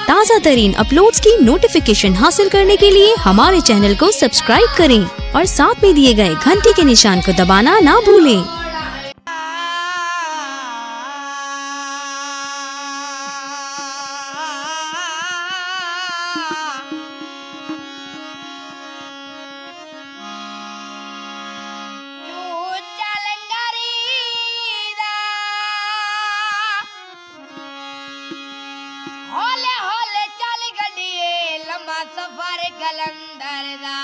ताज़ा तरीन अपलोड्स की नोटिफिकेशन हासिल करने के लिए हमारे चैनल को सब्सक्राइब करें और साथ में दिए गए घंटी के निशान को दबाना ना भूलें। होले होले चल गड्डिए लंबा सफर कलंदर दा